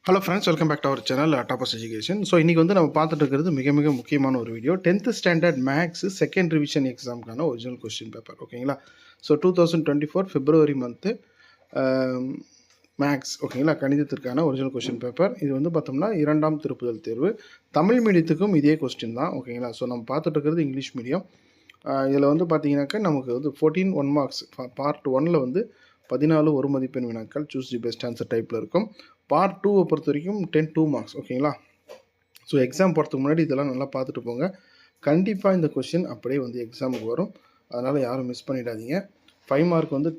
Hello friends, welcome back to our channel toppers education. So இன்றைக்கி வந்து நம்ம பார்த்துட்டு இருக்கிறது மிக மிக முக்கியமான ஒரு video. 10th standard maths second revision எக்ஸாமுக்கான ஒரிஜினல் கொஸ்டின் பேப்பர். ஓகேங்களா? ஸோ 2024 பிப்ரவரி மந்த்து மேக்ஸ், ஓகேங்களா, கணிதத்திற்கான ஒரிஜினல் கொஸ்டின் பேப்பர். இது வந்து பார்த்தோம்னா 2ஆம் திருப்புதல் தேர்வு. தமிழ் மீடியத்துக்கும் இதே கொஸ்டின் தான். ஓகேங்களா? ஸோ நம்ம பார்த்துட்டு இருக்கிறது இங்கிலீஷ் மீடியம். இதில் வந்து பார்த்தீங்கன்னாக்கா நமக்கு வந்து 14 1 மார்க்ஸ். பார்ட் 1ல் வந்து 14 ஒரு மதிப்பெண் வினாக்கள் சூஸ் தி பெஸ்ட் ஆன்சர் டைப்பில் இருக்கும். பார்ட் 2 பொறுத்த வரைக்கும் 10 2 மார்க்ஸ். ஓகேங்களா? ஸோ எக்ஸாம் போகிறதுக்கு முன்னாடி இதெல்லாம் நல்லா பார்த்துட்டு போங்க. கண்டிப்பாக இந்த கொஸ்டின் அப்படியே வந்து எக்ஸாமுக்கு வரும். அதனால் யாரும் மிஸ் பண்ணிடாதீங்க. 5 மார்க் வந்து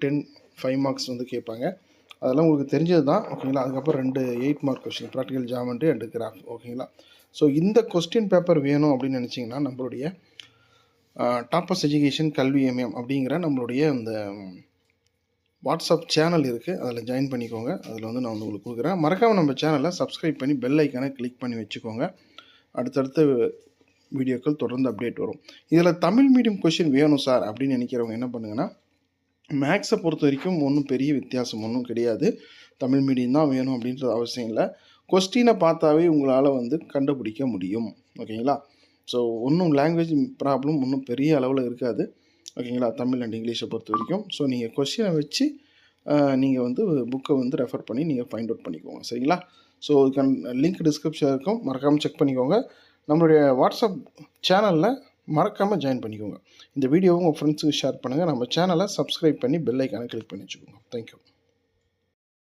5 மார்க்ஸ் வந்து கேட்பாங்க. அதெல்லாம் உங்களுக்கு தெரிஞ்சது தான். ஓகேங்களா? அதுக்கப்புறம் 2 8 mark question, practical geometry and graph. ஓகேங்களா? ஸோ இந்த கொஸ்டின் பேப்பர் வேணும் அப்படின்னு நினச்சிங்கன்னா நம்மளுடைய டாப்பர்ஸ் எஜுகேஷன் கல்வி இமயம் அப்படிங்கிற நம்மளுடைய இந்த வாட்ஸ்அப் சேனல் இருக்குது. அதில் ஜாயின் பண்ணிக்கோங்க. அதில் வந்து நான் வந்து உங்களுக்கு கொடுக்குறேன். மறக்காமல் நம்ம சேனலை சப்ஸ்கிரைப் பண்ணி பெல் ஐக்கானை கிளிக் பண்ணி வச்சுக்கோங்க. அடுத்தடுத்த வீடியோக்கள் தொடர்ந்து அப்டேட் வரும். இதில் தமிழ் மீடியம் கொஷின் வேணும் சார் அப்படின்னு நினைக்கிறவங்க என்ன பண்ணுங்கன்னா, மேக்ஸை பொறுத்த வரைக்கும் ஒன்றும் பெரிய வித்தியாசம் ஒன்றும் கிடையாது. தமிழ் மீடியம் தான் வேணும் அப்படின்றது அவசியம் இல்லை. கொஸ்டினை பார்த்தாவே உங்களால் வந்து கண்டுபிடிக்க முடியும். ஓகேங்களா? ஸோ ஒன்றும் லாங்குவேஜ் ப்ராப்ளம் ஒன்றும் பெரிய அளவில் இருக்காது. ஓகேங்களா? தமிழ் அண்ட் இங்கிலீஷை பொறுத்த வரைக்கும். ஸோ நீங்கள் கொஸ்டினை வச்சு நீங்கள் வந்து புக்கை வந்து ரெஃபர் பண்ணி நீங்கள் ஃபைண்ட் அவுட் பண்ணிக்கோங்க. சரிங்களா? ஸோ இதுக்கான லிங்க் டிஸ்கிரிப்ஷன் இருக்கும். மறக்காமல் செக் பண்ணிக்கோங்க. நம்மளுடைய வாட்ஸ்அப் சேனலில் மறக்காமல் ஜாயின் பண்ணிக்கோங்க. இந்த வீடியோவும் உங்கள் ஃப்ரெண்ட்ஸுக்கு ஷேர் பண்ணுங்கள். நம்ம சேனலை சப்ஸ்கிரைப் பண்ணி பெல் ஐக்கானை கிளிக் பண்ணி வச்சுக்கோங்க. தேங்க்யூ.